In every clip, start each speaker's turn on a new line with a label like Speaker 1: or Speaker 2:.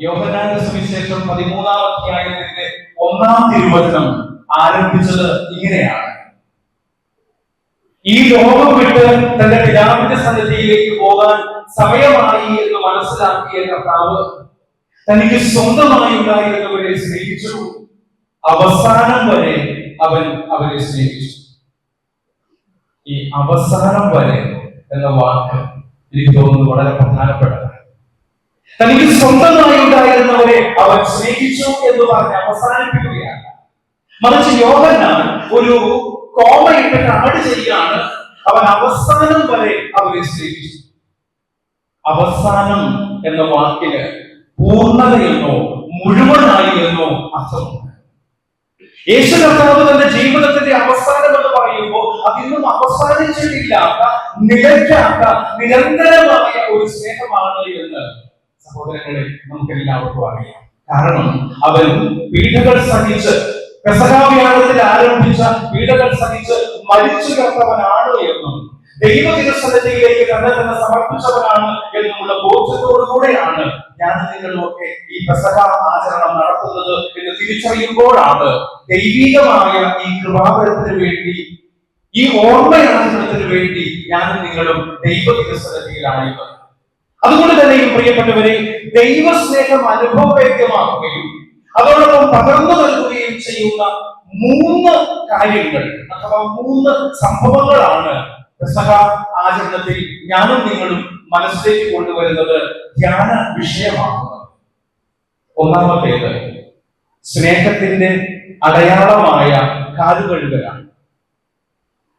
Speaker 1: യോഹന്നാന്റെ സുവിശേഷം 13-ാം അധ്യായത്തിന്റെ 1-ാം തിരുവചനം ആരംഭിച്ചത് ഇങ്ങനെയാണ്: ഈ ലോകം വിട്ട് തന്റെ പിതാവിന്റെ സന്നിധിയിലേക്ക് പോകാൻ സമയമായി എന്ന് മനസ്സിലാക്കിയ കർത്താവ് തനിക്ക് സ്വന്തമായി ഉണ്ടായിരുന്നവരെ സ്നേഹിച്ചു. അവസാനം വരെ അവൻ അവരെ സ്നേഹിച്ചു. ഈ അവസാനം വരെ എന്ന വാക്ക് എനിക്ക് തോന്നുന്നു വളരെ പ്രധാനപ്പെട്ടതാണ്. തനിക്ക് സ്വന്തമായി ഉണ്ടായിരുന്നവരെ അവൻ സ്നേഹിച്ചു എന്ന് പറഞ്ഞ് അവസാനിപ്പിക്കുകയാണ്. മറിച്ച് യോഹന്നാൻ ഒരു കോമയിട്ട് ആഡ് ചെയ്യാണ്: അവൻ അവസാനം വരെ അവരെ സ്നേഹിച്ചു. അവസാനം എന്ന വാക്കിന് പൂർണ്ണതയെന്നോ മുഴുവനായി എന്നോ അർത്ഥമുണ്ട്. യേശു കർത്താവ് തന്റെ ജീവിതത്തിന്റെ അവസാനം എന്ന് പറയുമ്പോൾ അതിന്നും അവസാനിച്ചിട്ടില്ലാത്ത, നിലയ്ക്കാത്ത, നിരന്തരമായ ഒരു സ്നേഹമാണ് എന്ന് സഹോദരങ്ങളെ നമുക്ക് എല്ലാവർക്കും അറിയാം. കാരണം അവൻ പീഡകൾ സഹിച്ച്, പെസഹാവ്യാഴത്തിൽ ആരംഭിച്ച പീഡകൾ സഹിച്ച് മരിച്ചു കിടന്നവനാണ് എന്നും ദൈവത്തിനസന്നിധിയിലേക്ക് തന്നെ സമർപ്പിച്ചവനാണ് എന്നുമുള്ള ബോധ്യത്തോടുകൂടെയാണ് ഞാൻ നിങ്ങളിലൊക്കെ ഈ പെസഹ ആചരണം നടത്തുന്നത് എന്ന് തിരിച്ചറിയുമ്പോഴാണ് ദൈവികമായ ഈ കൃപാവരത്തിന് വേണ്ടി, ഈ ഓർമ്മയാചരണത്തിന് വേണ്ടി ഞാൻ നിങ്ങളും ദൈവത്തിനസന്നിധിയിലായത്. അതുകൊണ്ട് തന്നെയും പ്രിയപ്പെട്ടവരെ, ദൈവസ്നേഹം അനുഭവവേദ്യമാക്കുകയും അതോടൊപ്പം പകർന്നു നൽകുകയും ചെയ്യുന്ന 3 കാര്യങ്ങൾ അഥവാ 3 സംഭവങ്ങളാണ് പെസഹ ആചരണത്തിൽ ഞാനും നിങ്ങളും മനസ്സിലേക്ക് കൊണ്ടുവരുന്നത്, ധ്യാന വിഷയമാകുന്നത്. ഒന്നാമത്തേത് സ്നേഹത്തിന്റെ അടയാളമായ കാലുകഴുകലാണ്.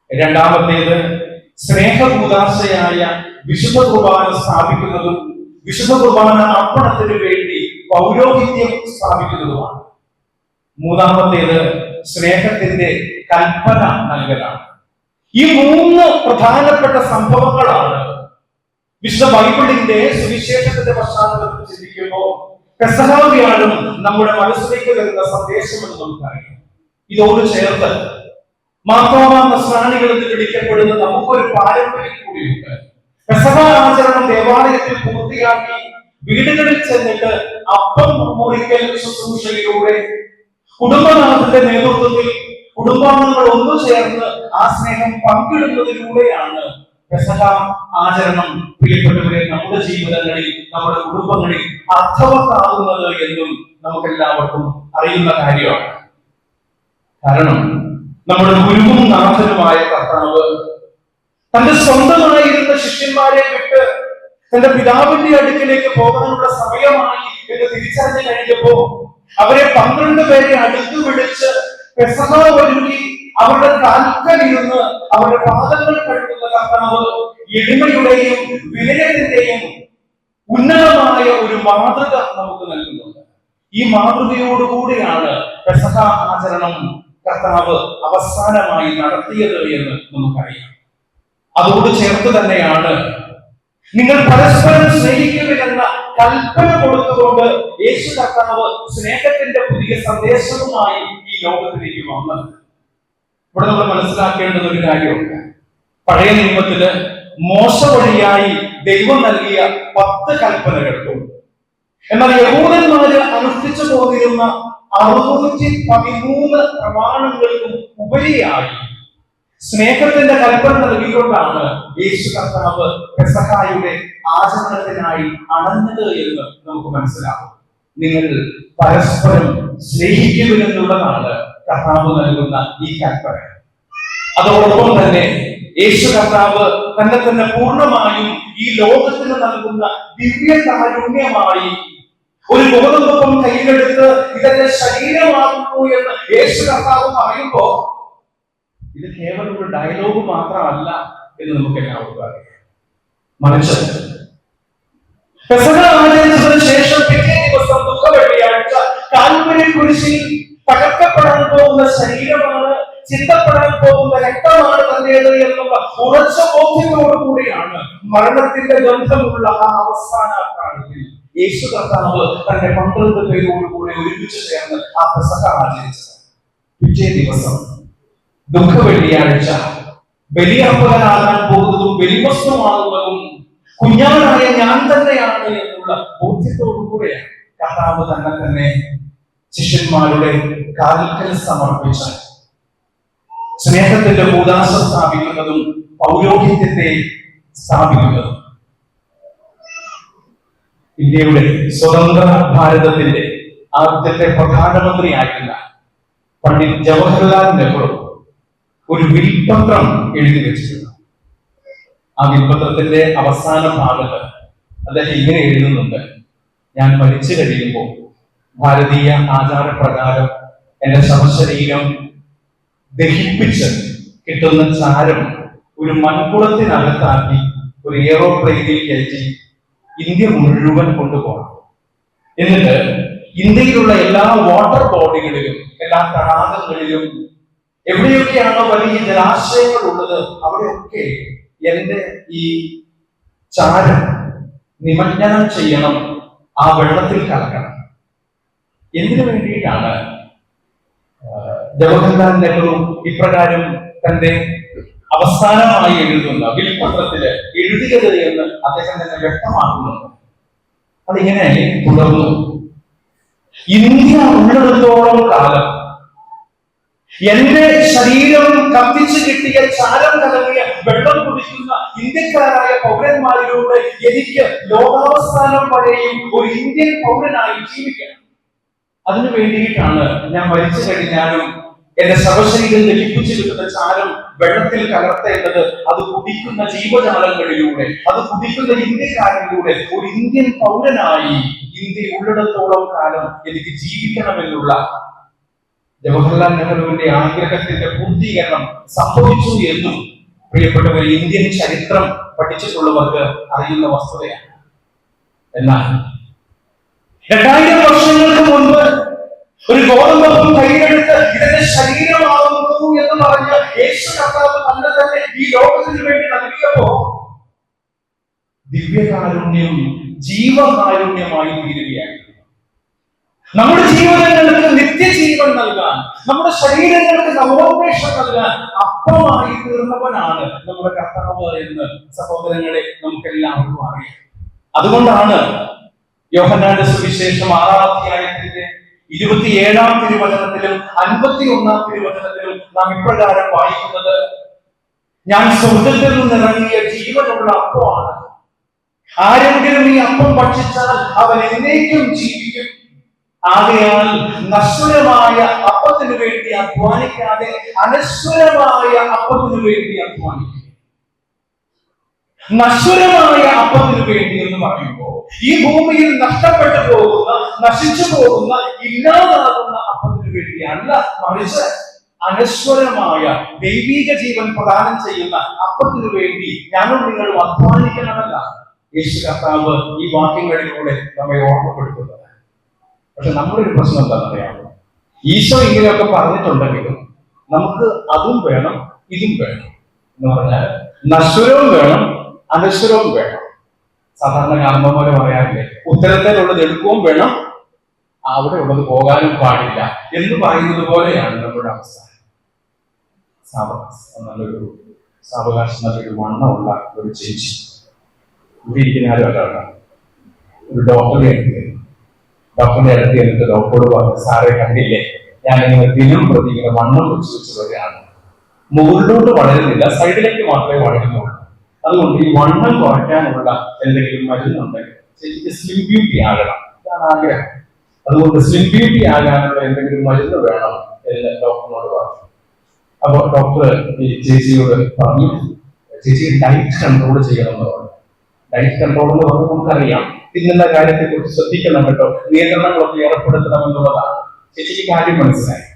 Speaker 1: രണ്ടാമത്തേത് സ്നേഹകൂദാശയായ വിശുദ്ധ കുർബാന സ്ഥാപിക്കുന്നതും വിശുദ്ധ കുർബാന അർപ്പണത്തിന് വേണ്ടി പൗരോഹിത്യം സ്ഥാപിക്കുന്നതുമാണ്. മൂന്നാമത്തേത് സ്നേഹത്തിന്റെ കൽപ്പന നൽകലാണ്. ഈ 3 പ്രധാനപ്പെട്ട സംഭവങ്ങളാണ് വിശുദ്ധ ബൈബിളിന്റെ സുവിശേഷത്തിന്റെ പശ്ചാത്തലത്തിൽ ചിന്തിക്കുമ്പോൾ പെസഹാവ്യാഴം നമ്മുടെ മനസ്സിലേക്ക് വരുന്ന സന്ദേശം എന്ന് നമുക്കറിയാം. ഇതോട് ചേർത്ത് മാർത്തോമാ നസ്രാണികൾ എന്ന് വിളിക്കപ്പെടുന്ന നമുക്കൊരു പാരമ്പര്യം കൂടിയുണ്ട്. പെസഹ ആചരണം ദേവാലയത്തിൽ പൂർത്തിയാക്കി വീടുകളിൽ ചെന്നിട്ട് അപ്പം മുറിക്കൽ ശുശ്രൂഷയിലൂടെ കുടുംബനാഥന്റെ നേതൃത്വത്തിൽ കുടുംബാംഗങ്ങൾ ഒന്നു ചേർന്ന് ആ സ്നേഹം പങ്കിടുന്നതിലൂടെയാണ് പെസഹ ആചരണം പ്രിയപ്പെട്ടവരെ നമ്മുടെ ജീവിതങ്ങളിൽ, നമ്മുടെ കുടുംബങ്ങളിൽ അർത്ഥവത്താകുന്നത് എന്നും നമുക്കെല്ലാവർക്കും അറിയുന്ന കാര്യമാണ്. കാരണം നമ്മുടെ ഗുരുവും നാഥനുമായ കർത്താവ് തന്റെ സ്വന്തമായിരുന്ന ശിഷ്യന്മാരെ വിട്ട് തന്റെ പിതാവിന്റെ അടുക്കിലേക്ക് പോകാനുള്ള സമയമായി എന്ന് തിരിച്ചറിഞ്ഞു കഴിഞ്ഞപ്പോ അവരെ 12 പേരെ അടുത്ത് വിളിച്ച് പെസഹ ഒരുക്കി അവരുടെ കാൽക്കലിരുന്ന് അവരുടെ പാദങ്ങൾ കഴുകുന്ന കർത്താവ് എളിമയുടെയും വിനയത്തിന്റെയും ഉന്നതമായ ഒരു മാതൃക നമുക്ക് നൽകുന്നുണ്ട്. ഈ മാതൃകയോടുകൂടിയാണ് പെസഹ ആചരണം കർത്താവ് അവസാനമായി നടത്തിയത് എന്ന് നമുക്കറിയാം. അതോട് ചേർത്ത് തന്നെയാണ് നിങ്ങൾ പരസ്പരം സ്നേഹിക്കുമെന്ന കൽപ്പന കൊടുത്തുകൊണ്ട് യേശു കർത്താവ് സ്നേഹത്തിന്റെ പുതിയ സന്ദേശവുമായി ഈ ലോകത്തിലേക്ക് വന്നത്. ഇവിടെ നമ്മൾ മനസ്സിലാക്കേണ്ടുന്ന ഒരു കാര്യമുണ്ട്. പഴയ നിയമത്തില് മോശ വഴിയായി ദൈവം നൽകിയ 10 കൽപ്പനകൾക്കും എന്നാൽ യഹൂദന്മാര് അനുഷ്ഠിച്ചു പോന്നിരുന്ന 613 പ്രമാണങ്ങൾക്കും ഉപരിയായി സ്നേഹത്തിന്റെ കൽപ്പന നൽകിക്കൊണ്ടാണ് യേശു കർത്താവ് പെസഹായുടെ ആചരണത്തിനായി അണഞ്ഞത് എന്ന് നമുക്ക് മനസ്സിലാവും. നിങ്ങൾ പരസ്പരം സ്നേഹിക്കുമെന്നുള്ളതാണ് കർത്താവ് നൽകുന്ന ഈ കൽപ്പന. അതോടൊപ്പം തന്നെ യേശു കർത്താവ് തന്നെ പൂർണ്ണമായും ഈ ലോകത്തിന് നൽകുന്ന ദിവ്യ കാരുണ്യമായി ഒരു ഗോതമ്പപ്പം കയ്യിലെടുത്ത് ഇതെന്റെ ശരീരമാകുന്നു എന്ന് യേശു കർത്താവ് പറയുമ്പോ ഇത് കേവലം ഒരു ഡയലോഗ് മാത്രമല്ല എന്ന് നമുക്ക് എല്ലാവർക്കും അറിയാം. മറിച്ച് പെസഹ ആചരിച്ചതിന് ശേഷം പിറ്റേ ദിവസം ദുഃഖവെള്ളിയാഴ്ച കാൽവരി കുരിശിൽ തകർക്കപ്പെടാൻ പോകുന്ന ശരീരമാണ്, ചിന്തപ്പെടാൻ പോകുന്ന രക്തമാണ് തന്റേത് എന്നുള്ള ഉറച്ച ബോധ്യത്തോടു കൂടിയാണ് മരണത്തിന്റെ ഗന്ധമുള്ള ആ അവസാന കാലത്തിൽ യേശു കർത്താവ് തന്റെ 12 പേരോടുകൂടി ഒരുമിച്ച് ചേർന്ന് ആ പെസഹ ആചരിച്ചത്. പിറ്റേ ദിവസം ദുഃഖവെള്ളിയാഴ്ച ബലിയർപ്പകനാകാൻ പോകുന്നതും ബലിവസ്തുവാകുന്നതും കുഞ്ഞാനായ ഞാൻ തന്നെയാണ് എന്നുള്ള ബോധ്യത്തോടു കൂടെയാണ്. കർത്താവ് തന്നെ ശിഷ്യന്മാരുടെ കാൽക്കൽ സമർപ്പിച്ച സ്നേഹത്തിന്റെ കൂദാശ സ്ഥാപിക്കുന്നതും പൗരോഹിത്യത്തെ സ്ഥാപിക്കുന്നതും ഇന്ത്യയുടെ സ്വതന്ത്ര ഭാരതത്തിന്റെ ആദ്യത്തെ പ്രധാനമന്ത്രിയായിരുന്ന പണ്ഡിറ്റ് ജവഹർലാൽ നെഹ്റു ഒരു വിൽപത്രം എഴുതി വെച്ചിരുന്നു. ആ വിൽപത്രത്തിന്റെ അവസാന ഭാഗത്ത് അദ്ദേഹം ഇങ്ങനെ എഴുതുന്നുണ്ട്: ഞാൻ മരിച്ചു കഴിയുമ്പോൾ ഭാരതീയ ആചാരപ്രകാരം എന്റെ ശവശരീരം ദഹിപ്പിച്ച് കിട്ടുന്ന ചാരം ഒരു മൺകുളത്തിനകത്താക്കി ഒരു എയറോപ്ലെയിനിൽ കയറ്റി ഇന്ത്യ മുഴുവൻ കൊണ്ടുപോകണം. എന്നിട്ട് ഇന്ത്യയിലുള്ള എല്ലാ വാട്ടർ ബോഡികളിലും, എല്ലാ തടാകങ്ങളിലും, എവിടെയൊക്കെയാണോ വലിയ ജലാശയങ്ങൾ ഉള്ളത് അവിടെയൊക്കെ എന്റെ ഈ ചാരം നിമജ്ജനം ചെയ്യണം, ആ വെള്ളത്തിൽ കലക്കണം. എന്തിനു വേണ്ടിയിട്ടാണ് ജവഹർലാൽ നെഹ്റു ഇപ്രകാരം തന്റെ അവസാനമായി എഴുതുന്ന വിൽപത്രത്തില് എഴുതിയത് എന്ന് അദ്ദേഹം തന്നെ വ്യക്തമാക്കുന്നുണ്ട്. അതിങ്ങനെ തുടർന്നു: ഇന്ത്യ ഉള്ളിടത്തോളം കാലം എന്റെ ശരീരം കത്തിച്ചു കിട്ടിയ ചാരം കലങ്ങിയ വെള്ളം കുടിക്കുന്ന ഇന്ത്യക്കാരായ പൗരന്മാരിലൂടെ എനിക്ക് ലോകാവസാനം വരെയും ഒരു ഇന്ത്യൻ പൗരനായി ജീവിക്കണം. അതിനു വേണ്ടിയിട്ടാണ് ഞാൻ മരിച്ചു കഴിഞ്ഞാലും എന്റെ ശവശരീരം ദഹിപ്പിച്ചു കിട്ടുന്ന ചാരം വെള്ളത്തിൽ കലർത്തേണ്ടത്. അത് കുടിക്കുന്ന ജീവജാലങ്ങളിലൂടെ, അത് കുടിക്കുന്ന ഇന്ത്യക്കാരിലൂടെ ഒരു ഇന്ത്യൻ പൗരനായി ഇന്ത്യ ഉള്ളിടത്തോളം കാലം എനിക്ക് ജീവിക്കണമെന്നുള്ള ജവഹർലാൽ നെഹ്റുവിന്റെ ആഗ്രഹത്തിന്റെ പൂർത്തീകരണം സംഭവിച്ചു എന്നും പ്രിയപ്പെട്ടവർ ഇന്ത്യൻ ചരിത്രം പഠിച്ചിട്ടുള്ളവർക്ക് അറിയുന്ന വസ്തുതയാണ്. എന്നാൽ 2000 വർഷങ്ങൾക്ക് മുൻപ് ഒരു ഗോതമ്പം കയ്യിലെടുത്ത് ഇതിന്റെ ശരീരമാകുന്നു എന്ന് പറഞ്ഞ് യേശു കർത്താവ് തന്നെ ഈ ലോകത്തിന് വേണ്ടി നൽകിയപ്പോ ദിവ്യകാരുണ്യം ജീവകാരുണ്യമായി തീരുകയായിരുന്നു. നമ്മുടെ ജീവിതങ്ങൾക്ക് നിത്യജീവൻ നൽകാൻ, നമ്മുടെ ശരീരങ്ങൾക്ക് നവോന്മേഷം നൽകാൻ അപ്പമായി തീർന്നവനാണ് നമ്മുടെ കർത്താവ് എന്ന് സഹോദരങ്ങളെ നമുക്ക് എല്ലാവർക്കും അറിയാം. അതുകൊണ്ടാണ് യോഹന്നാന്റെ സുവിശേഷം 6-ാം അധ്യായത്തിന്റെ 27-ാം തിരുവചനത്തിലും 51-ാം തിരുവചനത്തിലും നാം ഇപ്രകാരം വായിക്കുന്നത്: ഞാൻ സ്വർഗ്ഗത്തിൽ നിന്ന് ഇറങ്ങിയ ജീവനുള്ള അപ്പമാണ്. ആരെങ്കിലും ഈ അപ്പം ഭക്ഷിച്ചാൽ അവൻ എന്നേക്കും ജീവിക്കും. ആകയാൽ നശ്വരമായ അപ്പത്തിനു വേണ്ടി അധ്വാനിക്കാതെ അനശ്വരമായ അപ്പത്തിനു വേണ്ടി അധ്വാനിക്കും. നശ്വരമായ അപ്പത്തിനു വേണ്ടി എന്ന് പറയുമ്പോൾ ഈ ഭൂമിയിൽ നഷ്ടപ്പെട്ടു പോകുന്ന, നശിച്ചു പോകുന്ന, ഇല്ലാതാകുന്ന അപ്പത്തിനു വേണ്ടിയല്ല, മറിച്ച് അനശ്വരമായ ദൈവിക ജീവൻ പ്രദാനം ചെയ്യുന്ന അപ്പത്തിനു വേണ്ടി ഞാനും നിങ്ങളും അധ്വാനിക്കണമല്ല യേശു കർത്താവ് ഈ വാക്യങ്ങളിലൂടെ നമ്മെ ഓർമ്മപ്പെടുത്തുന്നത്. പക്ഷെ നമ്മുടെ ഒരു പ്രശ്നം എന്താണെന്നറിയാമോ? ഈശോ ഇങ്ങനെയൊക്കെ പറഞ്ഞിട്ടുണ്ടെങ്കിലും നമുക്ക് അതും വേണം ഇതും വേണം എന്ന് പറഞ്ഞാൽ നശ്വരവും വേണം അനശ്വരവും വേണം. സാധാരണ കാരണവന്മാരെ പറയാറില്ലേ, ഉത്തരത്തിലുള്ളത് എടുക്കുകയും വേണം, അവിടെ ഉള്ളത് പോകാനും പാടില്ല എന്ന് പറയുന്നത് പോലെയാണ് നമ്മുടെ അവസ്ഥ. നല്ലൊരു സാവകാശം, നല്ലൊരു വണ്ണമുള്ള ഒരു ചേച്ചി ഇവിടെ ഇരിക്കുന്ന ഒരാളാണ്. ഒരു ഡോക്ടറെ അടുത്ത് എന്നിട്ട് ഡോക്ടറോട് പറഞ്ഞു, സാറെ കണ്ടില്ലേ, ഞാനിങ്ങനെ ദിനം പ്രതി ഇങ്ങനെ വണ്ണം വെച്ച് വരികയാണ്, മുകളിലോട്ട് വളരുന്നില്ല, സൈഡിലേക്ക് മാത്രമേ വളരുന്നുള്ളൂ. അതുകൊണ്ട് ഈ വണ്ണം കുറയ്ക്കാനുള്ള എന്തെങ്കിലും മരുന്നുണ്ടെങ്കിൽ ചേച്ചിക്ക് സ്ലിം ബ്യൂട്ടി ആകണം, ഇതാണ് ആഗ്രഹം. അതുകൊണ്ട് സ്ലിം ബ്യൂട്ടി ആകാനുള്ള എന്തെങ്കിലും മരുന്ന് വേണം എന്ന് ഡോക്ടറിനോട് പറഞ്ഞു. അപ്പൊ ഡോക്ടർ ഈ ചേച്ചിയോട് പറഞ്ഞു, ചേച്ചി ഡയറ്റ് കൺട്രോൾ ചെയ്യണമെന്ന് പറഞ്ഞു. ഡയറ്റ് കൺട്രോൾ എന്ന് പറഞ്ഞാൽ നമുക്കറിയാം, തിന്നുന്ന കാര്യത്തെ കുറിച്ച് ശ്രദ്ധിക്കണം കേട്ടോ, നിയന്ത്രണങ്ങളൊക്കെ ഏർപ്പെടുത്തണം എന്നുള്ളതാണ്. ചേച്ചിക്ക് കാര്യം മനസ്സിലായി.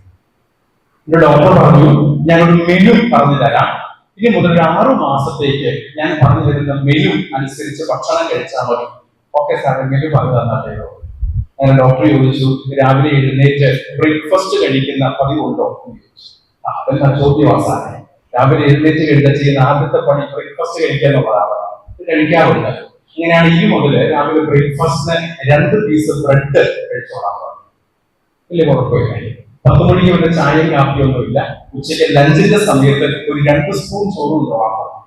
Speaker 1: എന്റെ ഡോക്ടർ പറഞ്ഞു, ഞാനൊരു മെനു പറഞ്ഞു തരാം, ഇനി മുതൽ 6 മാസത്തേക്ക് ഞാൻ പറഞ്ഞു തരുന്ന മെനു അനുസരിച്ച് ഭക്ഷണം കഴിച്ചാൽ മതി. ഓക്കെ സാറേ, മെനു പറഞ്ഞു തന്നാലോ? അങ്ങനെ ഡോക്ടർ ചോദിച്ചു, രാവിലെ എഴുന്നേറ്റ് ബ്രേക്ക്ഫാസ്റ്റ് കഴിക്കുന്ന പതിവുണ്ടോ എന്ന് ചോദിച്ചു. അതെല്ലാം ചോദ്യമാണ് സാറേ. രാവിലെ എഴുന്നേറ്റ് ചെയ്യുന്ന ആദ്യത്തെ പണി ബ്രേക്ക്ഫാസ്റ്റ് കഴിക്കുക എന്നുള്ളതാണ്. ഇത് കഴിക്കാറുണ്ട്. ഇങ്ങനെയാണ് ഇനി മുതൽ രാവിലെ ബ്രേക്ക്ഫാസ്റ്റിന് 2 പീസ് ബ്രെഡ് കഴിച്ചോളാം. വലിയ കുഴപ്പമില്ല. 10 മണിക്ക് വല്ല ചായയും കാപ്പിയൊന്നും ഇല്ല. ഉച്ചയ്ക്ക് ലഞ്ചിന്റെ സമയത്ത് ഒരു 2 സ്പൂൺ ചോറ് കൊണ്ടുപോകാൻ പറഞ്ഞു.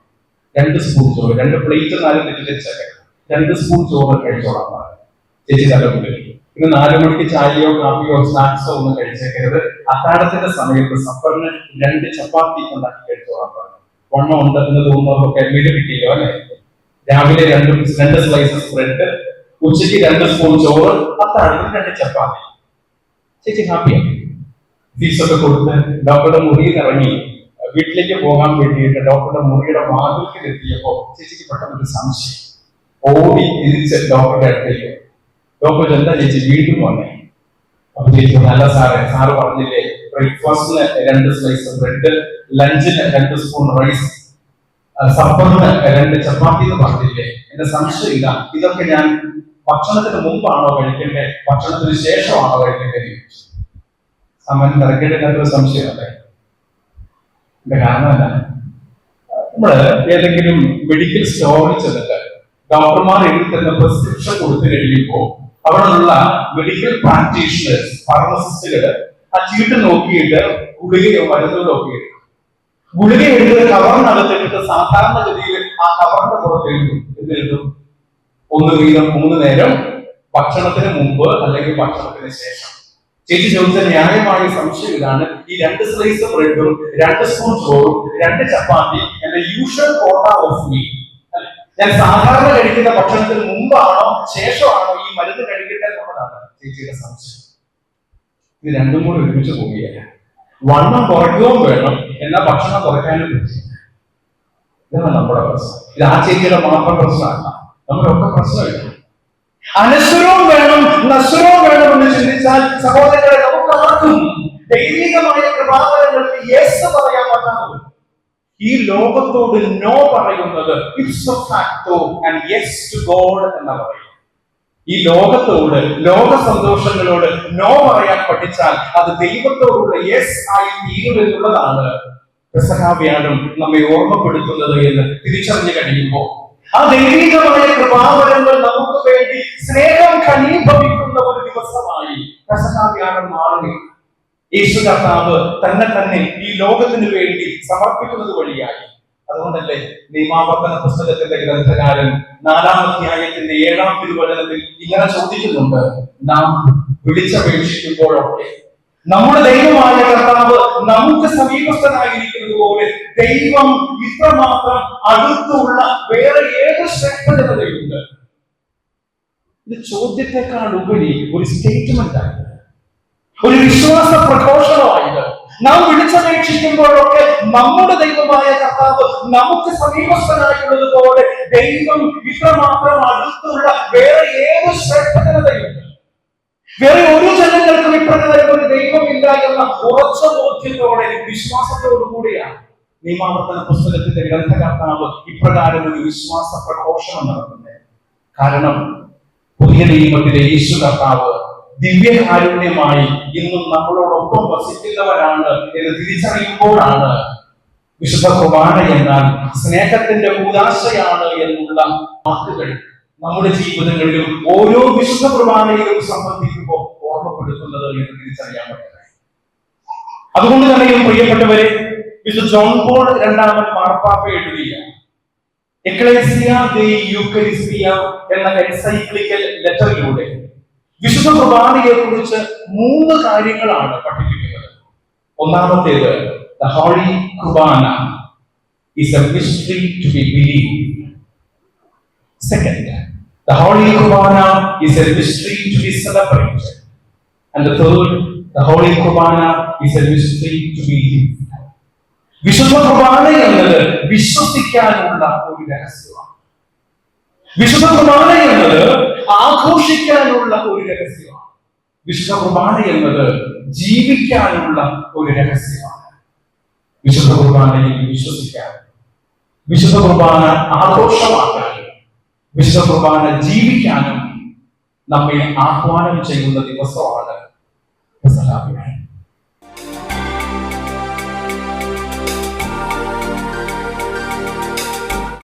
Speaker 1: 2 സ്പൂൺ ചോറ്, 2 പ്ലേറ്റ് 4 തെറ്റിച്ചൊക്കെ 2 സ്പൂൺ ചോറ് കഴിച്ചോളാൻ പറഞ്ഞു. ചേച്ചി തലമുടി പിന്നെ 4 മണിക്ക് ചായയോ കാപ്പിയോ സ്നാക്സോ ഒന്നും കഴിച്ചേക്കരുത്. അത്താഴത്തിന്റെ സമയത്ത് സഫറിന് 2 ചപ്പാത്തി ഉണ്ടാക്കി കഴിച്ചോളാൻ പറഞ്ഞു. വണ്ണം ഉണ്ടെന്ന് തോന്നുന്നവർക്കൊക്കെ വീട് കിട്ടിയോ അല്ലെ? രാവിലെ 2 സ്ലൈസസ് ബ്രെഡ്, ഉച്ചയ്ക്ക് 2 സ്പൂൺ ചോറ്, അത്താഴത്തിന് 2 ചപ്പാത്തി. ചേച്ചി ഹാപ്പിയാണ്. ഫീസൊക്കെ കൊടുത്ത് ഡോക്ടറുടെ മുറിയിൽ ഇറങ്ങി വീട്ടിലേക്ക് പോകാൻ വേണ്ടിയിട്ട് ഡോക്ടറുടെ മുറിയുടെ വാതിൽക്കൽ എത്തിയപ്പോ ചേച്ചിക്ക് പെട്ടെന്നൊരു സംശയം. ഓടി തിരിച്ച് ഡോക്ടറുടെ അടുത്തേക്ക്. ഡോക്ടർ എന്താ ചേച്ചി വീണ്ടും വന്നേ? അപ്പൊ ചേച്ചി നല്ല സാറ് പറഞ്ഞില്ലേ ബ്രേക്ക്ഫാസ്റ്റിന് 2 സ്ലൈസ് ബ്രെഡ്, ലഞ്ചിന് 2 സ്പൂൺ റൈസ്, സപ്പറിന് 2 ചപ്പാത്തി എന്ന് പറഞ്ഞില്ലേ? എന്റെ സംശയം ഇല്ല, ഇതൊക്കെ ഞാൻ ഭക്ഷണത്തിന് മുമ്പാണോ കഴിക്കേണ്ടത്, ഭക്ഷണത്തിന് ശേഷമാണോ കഴിക്കേണ്ടത്? സമയം തിരക്കേണ്ടതിനകത്തൊരു സംശയമല്ലേ? എന്റെ കാരണം എന്താ, നമ്മള് ഏതെങ്കിലും മെഡിക്കൽ സ്റ്റോറിൽ ചെന്നിട്ട് ഡോക്ടർമാർ എഴുതി തരുന്ന പ്രിസ്ക്രിപ്ഷൻ കൊടുത്തു കഴിയുമ്പോൾ അവിടെയുള്ള മെഡിക്കൽ പ്രാക്ടീഷണേഴ്സ്, ഫാർമസിസ്റ്റുകള് ആ ചീട്ട് നോക്കിയിട്ട് ഗുളികയോ മരുന്നുകളോ ഒക്കെ എഴുതും. ഗുളിക എഴുതുന്ന കവറിനകത്തിട്ട് സാധാരണഗതിയിൽ ആ കവറിന്റെ പുറത്ത് എഴുതും. എന്തെഴുതും? 1 വീതം 3 നേരം, ഭക്ഷണത്തിന് മുമ്പ് അല്ലെങ്കിൽ ഭക്ഷണത്തിന് ശേഷം. ചേച്ചി ചോദിച്ച ന്യായമായ സംശയം ഇതാണ്. ഈ 2 സ്ലൈസ് ബ്രെഡും 2 സ്പൂൺ ചോറും 2 ചപ്പാത്തി എന്റെ യൂഷ്വൽ കോട്ട ഓഫ് മീ. ഞാൻ സാധാരണ കഴിക്കുന്ന ഭക്ഷണത്തിന് മുമ്പാണോ ശേഷമാണോ ഈ മരുന്ന് കഴിക്കട്ടെ എന്നുള്ളതാണ് ചേച്ചിയുടെ സംശയം. ഇത് രണ്ടും കൂടി ഒരുമിച്ച് പോവുകയല്ല. വണ്ണം കുറയ്ക്കുകയും വേണം, എന്നാൽ ഭക്ഷണം കുറയ്ക്കാനും പറ്റില്ല. ഇതാണ് നമ്മുടെ പ്രശ്നം. ഇത് ആ ചേച്ചിയുടെ മാത്രം പ്രശ്നമല്ല, നമ്മുടെ ഒക്കെ പ്രശ്നമില്ല. അനശ്വരവും വേണം നശ്വരവും വേണം എന്ന് ചിന്തിച്ചാൽ സഹോദരങ്ങളെ, നമുക്ക് ആർക്കും ദൈവികമായ കൃപാവരങ്ങൾക്ക് യെസ് പറയാൻ പറ്റാതെ ഈ ലോകത്തോട് നോ പറയുന്നത് ipso facto and yes to God എന്ന് പറയും. ഈ ലോകത്തോട്, ലോക സന്തോഷങ്ങളോട് നോ പറയാൻ പഠിച്ചാൽ അത് ദൈവത്തോടുള്ള യെസ് ആയി തീരുമെന്നുള്ളതാണ് പെസഹാവ്യാഴം നമ്മെ ഓർമ്മപ്പെടുത്തുന്നത് എന്ന് തിരിച്ചറിഞ്ഞു കഴിയുമ്പോൾ ആ ദൈവികമായ കൃപാവരങ്ങൾ നമുക്ക് വേണ്ടി സ്നേഹം ഘനീഭവിക്കുന്ന ഒരു ദിവസമായി പെസഹാവ്യാഴം മാറുകയാണ്. യേശു കർത്താവ് തന്നെ ഈ ലോകത്തിന് വേണ്ടി സമർപ്പിക്കുന്നത് വഴിയായി. അതുകൊണ്ടല്ലേ നിയമാവർത്തന പുസ്തകത്തിന്റെ ഗ്രന്ഥകാരൻ 4-ാം അധ്യായത്തിന്റെ 7-ാം തിരുവചനത്തിൽ ഇങ്ങനെ ചോദിക്കുന്നുണ്ട്: നാം വിളിച്ചപേക്ഷിക്കുമ്പോഴൊക്കെ നമ്മുടെ ദൈവമായ കർത്താവ് നമുക്ക് സമീപസ്ഥനായിരിക്കുന്നത് പോലെ ദൈവം ഇത്രമാത്രം അടുത്തുള്ള വേറെ ഏത് ശ്രേഷ്ഠതയുണ്ട്? ഇത് ചോദ്യത്തെക്കാൾ ഉപരി ഒരു സ്റ്റേറ്റ്മെന്റ് ആണ്, ഒരു വിശ്വാസ പ്രഘോഷണമായത്. നാം വിളിച്ചപേക്ഷിക്കുമ്പോഴൊക്കെ നമ്മുടെ ദൈവമായ കർത്താവ് നമുക്ക് സമീപസ്ഥനായുള്ളത് പോലെ ദൈവം ഇത്രമാത്രം അടുത്തുള്ള വേറെ ഏത് ശ്രേഷ്ഠതയുണ്ട്? വേറെ ഒരു ജനങ്ങൾക്കും ഇപ്രകാരം ഒരു ദൈവമില്ല എന്ന ഉറച്ച ബോധ്യത്തോടെ, വിശ്വാസത്തോടു കൂടിയാണ് നിയമാവർത്തന പുസ്തകത്തിന്റെ ഗ്രന്ഥകർത്താവ് ഇപ്രകാരം ഒരു വിശ്വാസ പ്രഘോഷണം നടത്തുന്നത്. കാരണം പുതിയ നിയമത്തിലെ യേശു കർത്താവ് ദിവ്യകാരുണ്യമായി ഇന്നും നമ്മളോടൊപ്പം വസിക്കുന്നവരാണ് എന്ന് തിരിച്ചറിയുമ്പോഴാണ് വിശുദ്ധ കുർബാന എന്നാൽ സ്നേഹത്തിന്റെ കൂദാശയാണ് എന്നുള്ള വാക്കുകൾ നമ്മുടെ ജീവിതങ്ങളിലും ഓരോ വിശുദ്ധ കുർബാനയിലും സംബന്ധിക്കുമ്പോൾ ഓർമ്മപ്പെടുത്തുന്നത് എന്ന് തിരിച്ചറിയാൻ പറ്റുന്നത്. അതുകൊണ്ട് തന്നെയും പ്രിയപ്പെട്ടവരെ, വിശുദ്ധ ജോൺ പോൾ രണ്ടാമൻ മാർപ്പാപ്പ എഴുതിയ എക്ലേസിയ ദെ യൂക്കറിസ്റ്റിയ എന്ന എൻസൈക്ലിക്കൽ ലെറ്ററിലൂടെ വിശുദ്ധ കുർബാനയെ കുറിച്ച് 3 കാര്യങ്ങളാണ് പഠിപ്പിക്കുന്നത്. ഒന്നാമത്തേത്, the holy kurbana is a mystery to be believed. Second, the holy kurbana is a mystery to be celebrated. And the third, the holy kurbana is a mystery to be lived. വിശുദ്ധ കുർബാന എന്നത് വിശ്വസിക്കാനുള്ള ഒരു രഹസ്യമാണ്. വിശുദ്ധ കുർബാന എന്നത് ആഘോഷിക്കാനുള്ള ഒരു രഹസ്യമാണ്. വിശുദ്ധ കുർബാന എന്നത് ജീവിക്കാനുള്ള ഒരു രഹസ്യമാണ്. വിശുദ്ധ കുർബാനയിൽ വിശ്വസിക്കാൻ, വിശുദ്ധ കുർബാന ആഘോഷമാക്കാനും, വിശുദ്ധ കുർബാന ജീവിക്കാനും നമ്മെ ആഹ്വാനം ചെയ്യുന്ന ദിവസമാണ്